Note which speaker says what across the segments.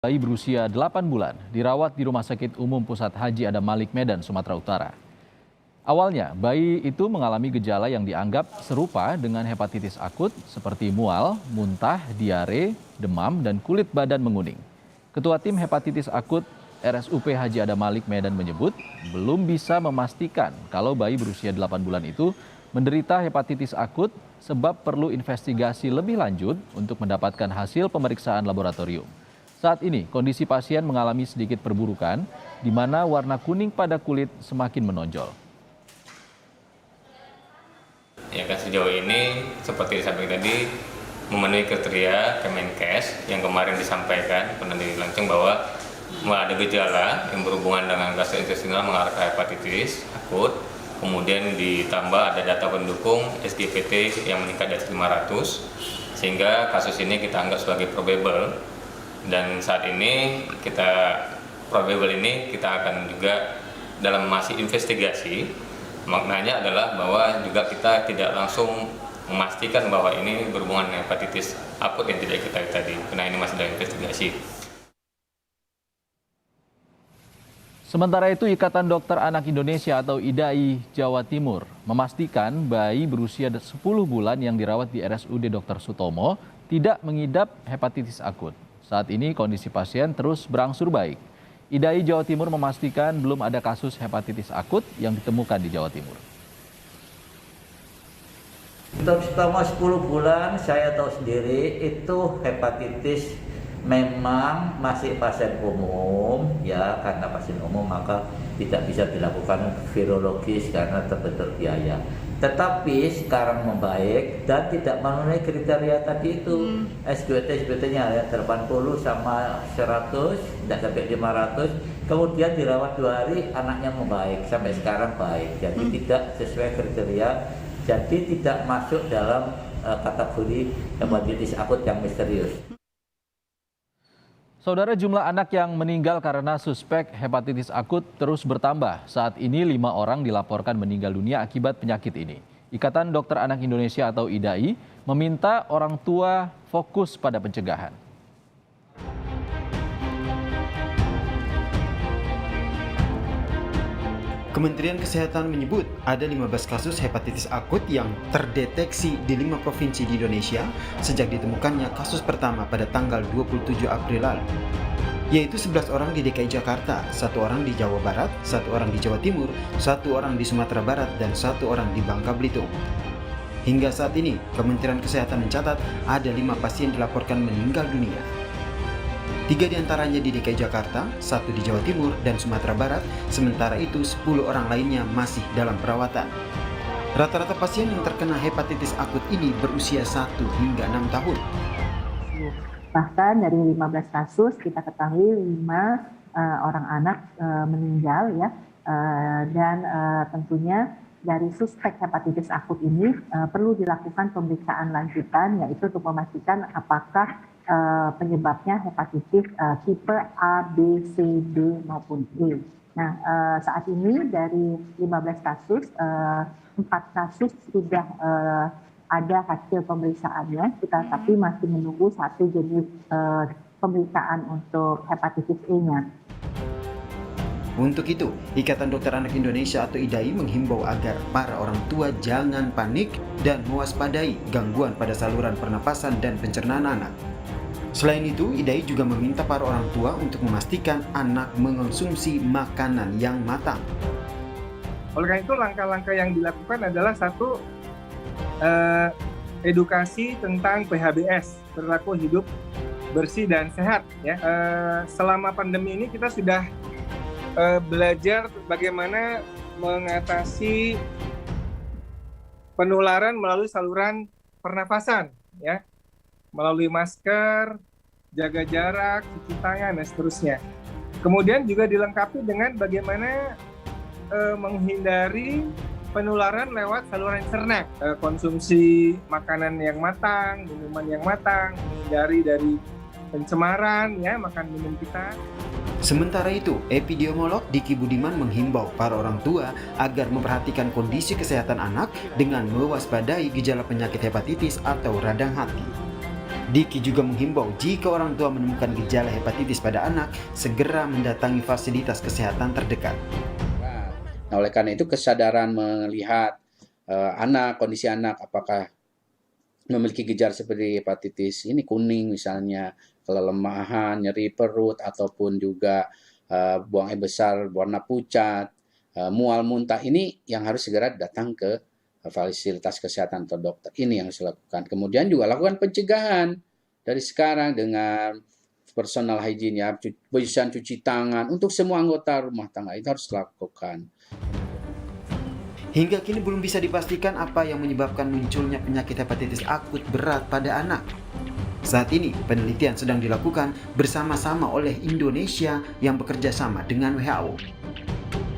Speaker 1: Bayi berusia 8 bulan dirawat di Rumah Sakit Umum Pusat Haji Adam Malik Medan, Sumatera Utara. Awalnya, bayi itu mengalami gejala yang dianggap serupa dengan hepatitis akut seperti mual, muntah, diare, demam, dan kulit badan menguning. Ketua Tim Hepatitis Akut RSUP Haji Adam Malik Medan menyebut belum bisa memastikan kalau bayi berusia 8 bulan itu menderita hepatitis akut sebab perlu investigasi lebih lanjut untuk mendapatkan hasil pemeriksaan laboratorium. Saat ini, kondisi pasien mengalami sedikit perburukan, di mana warna kuning pada kulit semakin menonjol.
Speaker 2: Ya kan sejauh ini, seperti disampaikan tadi, memenuhi kriteria Kemenkes yang kemarin disampaikan, pernah dilancung bahwa ada gejala yang berhubungan dengan gastrointestinal mengarah ke hepatitis akut, kemudian ditambah ada data pendukung SGPT yang meningkat di atas 500, sehingga kasus ini kita anggap sebagai probable. Dan saat ini probable ini kita akan juga dalam masih investigasi. Maknanya adalah bahwa juga kita tidak langsung memastikan bahwa ini berhubungan dengan hepatitis akut yang tidak kita tadi, karena ini masih dalam investigasi.
Speaker 1: Sementara itu, Ikatan Dokter Anak Indonesia atau IDAI Jawa Timur memastikan bayi berusia 10 bulan yang dirawat di RSUD Dr. Sutomo tidak mengidap hepatitis akut. Saat ini kondisi pasien terus berangsur baik. IDAI Jawa Timur memastikan belum ada kasus hepatitis akut yang ditemukan di Jawa Timur.
Speaker 3: Untuk selama 10 bulan saya tahu sendiri itu hepatitis memang masih pasien umum ya, karena pasien umum maka tidak bisa dilakukan virologis karena terbentur biaya. Tetapi sekarang membaik dan tidak memenuhi kriteria tadi itu. SGT-nya ya 80 sama 100, tidak sampai 500. Kemudian dirawat 2 hari, anaknya membaik sampai sekarang baik. Jadi tidak sesuai kriteria, jadi tidak masuk dalam kategori hepatitis akut yang misterius.
Speaker 1: Saudara, jumlah anak yang meninggal karena suspek hepatitis akut terus bertambah. Saat ini 5 orang dilaporkan meninggal dunia akibat penyakit ini. Ikatan Dokter Anak Indonesia atau IDAI meminta orang tua fokus pada pencegahan.
Speaker 4: Kementerian Kesehatan menyebut ada 15 kasus hepatitis akut yang terdeteksi di 5 provinsi di Indonesia sejak ditemukannya kasus pertama pada tanggal 27 April lalu, yaitu 11 orang di DKI Jakarta, 1 orang di Jawa Barat, 1 orang di Jawa Timur, 1 orang di Sumatera Barat, dan 1 orang di Bangka Belitung. Hingga saat ini, Kementerian Kesehatan mencatat ada 5 pasien dilaporkan meninggal dunia. 3 diantaranya di DKI Jakarta, 1 di Jawa Timur dan Sumatera Barat, sementara itu 10 orang lainnya masih dalam perawatan. Rata-rata pasien yang terkena hepatitis akut ini berusia 1 hingga 6 tahun.
Speaker 5: Bahkan dari 15 kasus kita ketahui 5 orang anak meninggal ya, dan tentunya dari suspek hepatitis akut ini perlu dilakukan pemeriksaan lanjutan, yaitu untuk memastikan apakah penyebabnya hepatitis tipe A, B, C, D maupun E. Nah, saat ini dari 15 kasus, 4 kasus sudah ada hasil pemeriksaannya, kita tapi masih menunggu 1 jenis pemeriksaan untuk hepatitis E-nya.
Speaker 4: Untuk itu, Ikatan Dokter Anak Indonesia atau IDAI menghimbau agar para orang tua jangan panik dan mewaspadai gangguan pada saluran pernapasan dan pencernaan anak. Selain itu, IDAI juga meminta para orang tua untuk memastikan anak mengonsumsi makanan yang matang.
Speaker 6: Oleh karena itu, langkah-langkah yang dilakukan adalah 1, edukasi tentang PHBS, perilaku hidup bersih dan sehat. Ya, selama pandemi ini kita sudah belajar bagaimana mengatasi penularan melalui saluran pernafasan, ya, melalui masker, jaga jarak, cuci tangan, dan seterusnya. Kemudian juga dilengkapi dengan bagaimana menghindari penularan lewat saluran cerna, konsumsi makanan yang matang, minuman yang matang, menghindari dari pencemaran, ya, makan minum kita.
Speaker 4: Sementara itu, epidemiolog Diki Budiman menghimbau para orang tua agar memperhatikan kondisi kesehatan anak dengan mewaspadai gejala penyakit hepatitis atau radang hati. Diki juga menghimbau jika orang tua menemukan gejala hepatitis pada anak, segera mendatangi fasilitas kesehatan terdekat.
Speaker 7: Nah, oleh karena itu kesadaran melihat kondisi anak apakah memiliki gejala seperti hepatitis ini kuning misalnya, kelemahan, nyeri perut, ataupun juga buang air besar warna pucat, mual muntah, ini yang harus segera datang ke fasilitas kesehatan atau dokter. Ini yang harus dilakukan. Kemudian juga lakukan pencegahan dari sekarang dengan personal hygiene, ya, cuci tangan untuk semua anggota rumah tangga itu harus dilakukan.
Speaker 4: Hingga kini belum bisa dipastikan apa yang menyebabkan munculnya penyakit hepatitis akut berat pada anak. Saat ini, penelitian sedang dilakukan bersama-sama oleh Indonesia yang bekerja sama dengan WHO.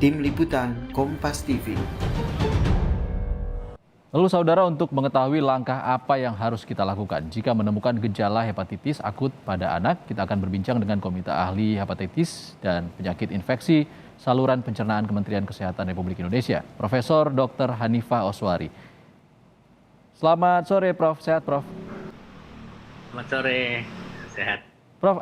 Speaker 4: Tim Liputan Kompas TV.
Speaker 1: Lalu saudara, untuk mengetahui langkah apa yang harus kita lakukan jika menemukan gejala hepatitis akut pada anak, kita akan berbincang dengan Komite Ahli Hepatitis dan Penyakit Infeksi Saluran Pencernaan Kementerian Kesehatan Republik Indonesia, Profesor Dr. Hanifah Oswari. Selamat sore, Prof. Sehat, Prof?
Speaker 8: Selamat sore, sehat.
Speaker 1: Prof,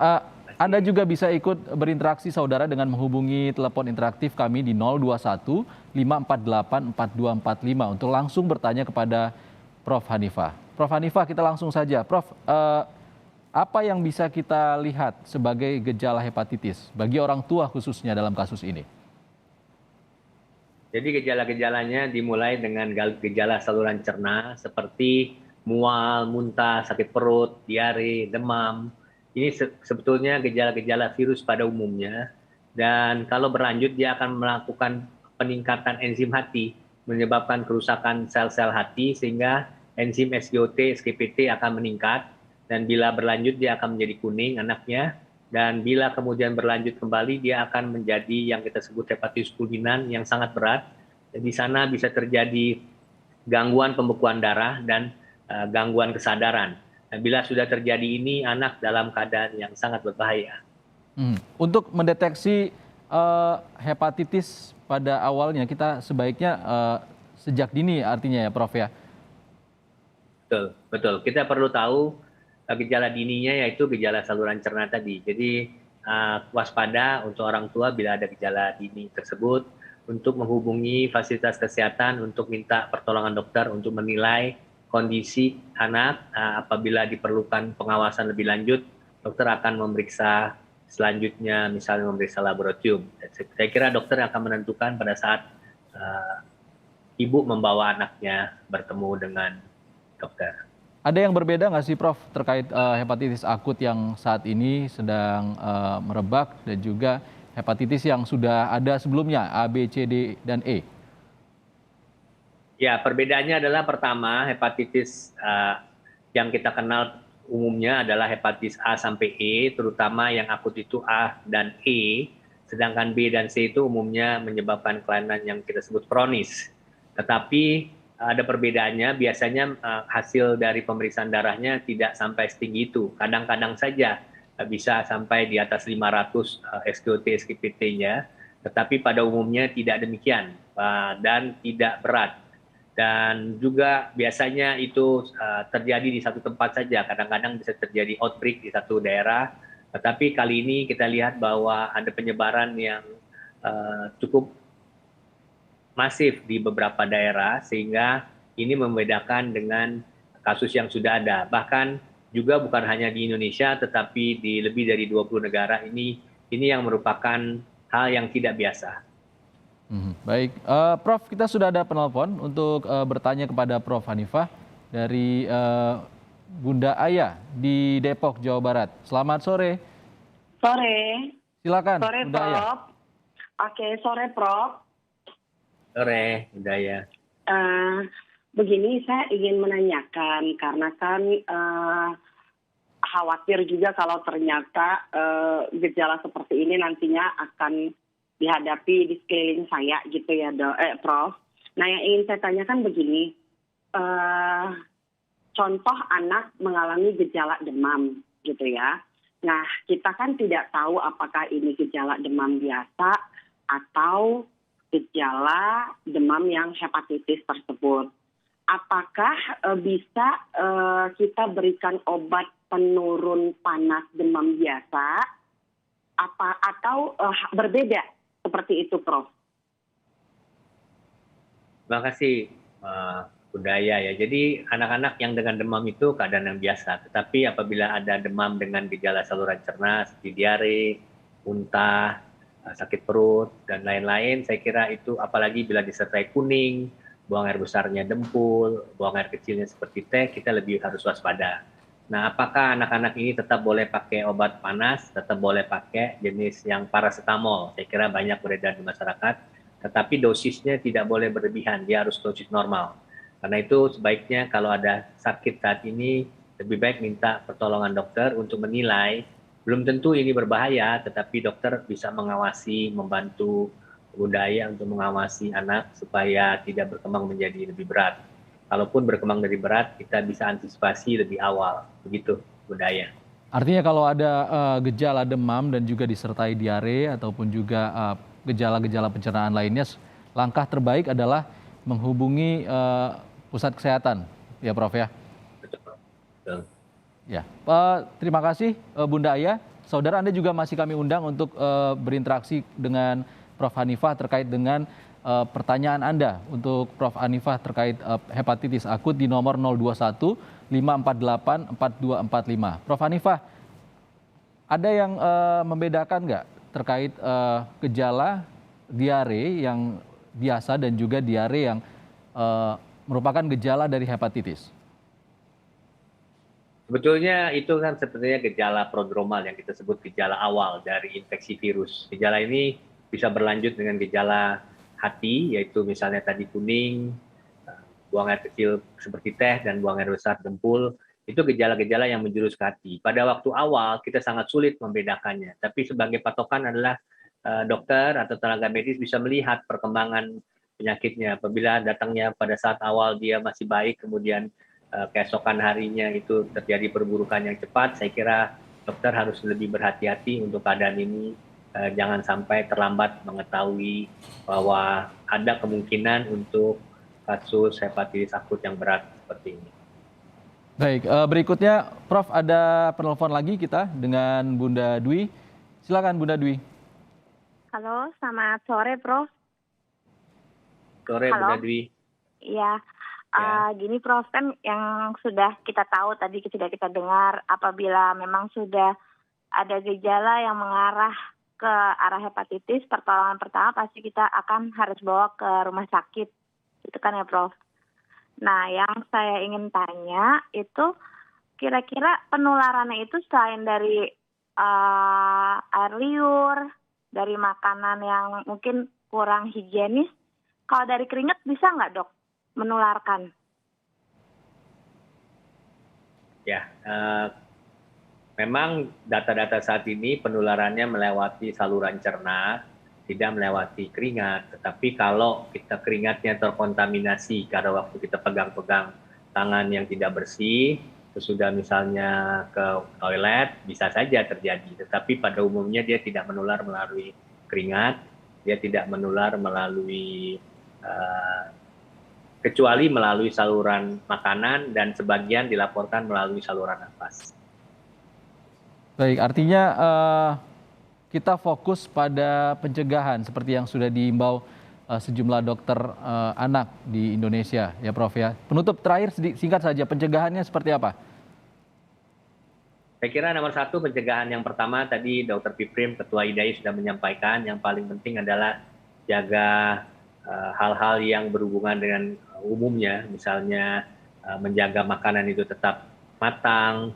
Speaker 1: Anda juga bisa ikut berinteraksi saudara dengan menghubungi telepon interaktif kami di 021 548 4245 untuk langsung bertanya kepada Prof. Hanifah. Prof. Hanifah, kita langsung saja. Prof, apa yang bisa kita lihat sebagai gejala hepatitis bagi orang tua khususnya dalam kasus ini?
Speaker 8: Jadi gejala-gejalanya dimulai dengan gejala saluran cerna seperti mual, muntah, sakit perut, diare, demam. Ini sebetulnya gejala-gejala virus pada umumnya, dan kalau berlanjut dia akan melakukan peningkatan enzim hati, menyebabkan kerusakan sel-sel hati sehingga enzim SGOT, SGPT akan meningkat, dan bila berlanjut dia akan menjadi kuning anaknya, dan bila kemudian berlanjut kembali dia akan menjadi yang kita sebut hepatitis fulminan yang sangat berat. Dan di sana bisa terjadi gangguan pembekuan darah dan gangguan kesadaran. Nah, bila sudah terjadi ini, anak dalam keadaan yang sangat berbahaya.
Speaker 1: Untuk mendeteksi hepatitis pada awalnya, kita sebaiknya sejak dini artinya ya, Prof, ya?
Speaker 8: Betul. Kita perlu tahu gejala dininya, yaitu gejala saluran cerna tadi. Jadi waspada untuk orang tua bila ada gejala dini tersebut, untuk menghubungi fasilitas kesehatan untuk minta pertolongan dokter untuk menilai kondisi anak. Apabila diperlukan pengawasan lebih lanjut, dokter akan memeriksa selanjutnya, misalnya memeriksa laboratorium. Saya kira dokter akan menentukan pada saat ibu membawa anaknya bertemu dengan dokter.
Speaker 1: Ada yang berbeda nggak sih, Prof, terkait hepatitis akut yang saat ini sedang merebak dan juga hepatitis yang sudah ada sebelumnya, A, B, C, D, dan E?
Speaker 8: Ya, perbedaannya adalah pertama, hepatitis yang kita kenal umumnya adalah hepatitis A sampai E, terutama yang akut itu A dan E, sedangkan B dan C itu umumnya menyebabkan kelainan yang kita sebut kronis. Tetapi ada perbedaannya, biasanya hasil dari pemeriksaan darahnya tidak sampai setinggi itu. Kadang-kadang saja bisa sampai di atas 500 SGOT, SGPT-nya, tetapi pada umumnya tidak demikian dan tidak berat. Dan juga biasanya itu terjadi di satu tempat saja, kadang-kadang bisa terjadi outbreak di satu daerah, tetapi kali ini kita lihat bahwa ada penyebaran yang cukup masif di beberapa daerah, sehingga ini membedakan dengan kasus yang sudah ada. Bahkan juga bukan hanya di Indonesia, tetapi di lebih dari 20 negara ini yang merupakan hal yang tidak biasa.
Speaker 1: Baik, Prof, kita sudah ada penelpon untuk bertanya kepada Prof. Hanifah dari Bunda Aya di Depok, Jawa Barat. Selamat sore.
Speaker 9: Sore.
Speaker 1: Silakan,
Speaker 9: Sore,
Speaker 1: Bunda Aya.
Speaker 9: Prof. Oke, sore, Prof.
Speaker 8: Sore, Bunda Aya.
Speaker 9: Begini, saya ingin menanyakan, karena kan khawatir juga kalau ternyata gejala seperti ini nantinya akan dihadapi di sekeliling saya gitu ya, Prof. Nah, yang ingin saya tanyakan begini, contoh anak mengalami gejala demam gitu ya. Nah, kita kan tidak tahu apakah ini gejala demam biasa atau gejala demam yang hepatitis tersebut. Apakah bisa kita berikan obat penurun panas demam biasa atau berbeda seperti itu, Prof?
Speaker 8: Terima kasih, Budaya ya. Jadi anak-anak yang dengan demam itu keadaan yang biasa. Tetapi apabila ada demam dengan gejala saluran cerna seperti diare, muntah, sakit perut, dan lain-lain, saya kira itu apalagi bila disertai kuning, buang air besarnya dempul, buang air kecilnya seperti teh, kita lebih harus waspada. Nah, apakah anak-anak ini tetap boleh pakai obat panas, tetap boleh pakai jenis yang paracetamol? Saya kira banyak beredar di masyarakat, tetapi dosisnya tidak boleh berlebihan, dia harus dosis normal. Karena itu sebaiknya kalau ada sakit saat ini, lebih baik minta pertolongan dokter untuk menilai. Belum tentu ini berbahaya, tetapi dokter bisa mengawasi, membantu Budaya untuk mengawasi anak supaya tidak berkembang menjadi lebih berat. Kalaupun berkembang dari berat, kita bisa antisipasi lebih awal. Begitu, Budaya.
Speaker 1: Artinya kalau ada gejala demam dan juga disertai diare ataupun juga gejala-gejala pencernaan lainnya, langkah terbaik adalah menghubungi pusat kesehatan, ya Prof ya?
Speaker 8: Betul.
Speaker 1: Ya, terima kasih Bunda Aya. Saudara, Anda juga masih kami undang untuk berinteraksi dengan Prof Hanifah terkait dengan pertanyaan Anda untuk Prof Hanifah terkait hepatitis akut di nomor 021 548 4245. Prof Hanifah, ada yang membedakan nggak terkait gejala diare yang biasa dan juga diare yang merupakan gejala dari hepatitis?
Speaker 8: Sebetulnya itu kan sebenarnya gejala prodromal yang kita sebut gejala awal dari infeksi virus. Gejala ini bisa berlanjut dengan gejala hati, yaitu misalnya tadi kuning, buang air kecil seperti teh, dan buang air besar dempul. Itu gejala-gejala yang menjurus ke hati. Pada waktu awal kita sangat sulit membedakannya, tapi sebagai patokan adalah dokter atau tenaga medis bisa melihat perkembangan penyakitnya. Apabila datangnya pada saat awal dia masih baik, kemudian keesokan harinya itu terjadi perburukan yang cepat, saya kira dokter harus lebih berhati-hati untuk keadaan ini. Jangan sampai terlambat mengetahui bahwa ada kemungkinan untuk kasus hepatitis akut yang berat seperti ini.
Speaker 1: Baik, berikutnya Prof ada penelpon lagi kita dengan Bunda Dwi. Silakan Bunda Dwi.
Speaker 10: Halo, selamat sore Prof.
Speaker 8: Sore Bunda Dwi.
Speaker 10: Iya, gini Prof, kan yang sudah kita tahu tadi sudah kita dengar, apabila memang sudah ada gejala yang mengarah ke arah hepatitis, pertolongan pertama pasti kita akan harus bawa ke rumah sakit. Itu kan ya Prof. Nah, yang saya ingin tanya itu kira-kira penularannya itu selain dari air liur, dari makanan yang mungkin kurang higienis, kalau dari keringat bisa nggak dok menularkan?
Speaker 8: Ya, memang data-data saat ini penularannya melewati saluran cerna, tidak melewati keringat. Tetapi kalau kita keringatnya terkontaminasi karena waktu kita pegang-pegang tangan yang tidak bersih, sesudah misalnya ke toilet, bisa saja terjadi. Tetapi pada umumnya dia tidak menular melalui keringat, dia tidak menular melalui kecuali melalui saluran makanan dan sebagian dilaporkan melalui saluran nafas.
Speaker 1: Baik, artinya kita fokus pada pencegahan seperti yang sudah diimbau sejumlah dokter anak di Indonesia, ya Prof ya. Penutup terakhir singkat saja, pencegahannya seperti apa?
Speaker 8: Saya kira nomor satu pencegahan yang pertama tadi Dr. Piprim, Ketua IDAI sudah menyampaikan, yang paling penting adalah jaga hal-hal yang berhubungan dengan umumnya, misalnya menjaga makanan itu tetap matang,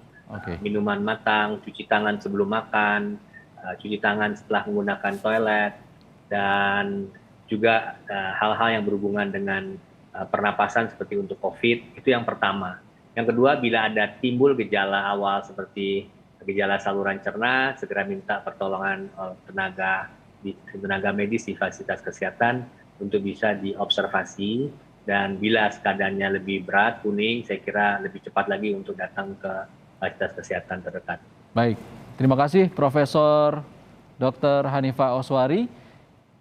Speaker 8: minuman matang, cuci tangan sebelum makan, cuci tangan setelah menggunakan toilet, dan juga hal-hal yang berhubungan dengan pernapasan seperti untuk COVID, itu yang pertama. Yang kedua, bila ada timbul gejala awal seperti gejala saluran cerna, segera minta pertolongan tenaga medis di fasilitas kesehatan untuk bisa diobservasi, dan bila keadaannya lebih berat, kuning, saya kira lebih cepat lagi untuk datang ke fasilitas kesehatan terdekat.
Speaker 1: Baik, terima kasih Profesor Dr. Hanifah Oswari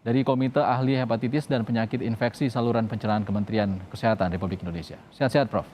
Speaker 1: dari Komite Ahli Hepatitis dan Penyakit Infeksi Saluran Pencernaan Kementerian Kesehatan Republik Indonesia. Sehat-sehat Prof.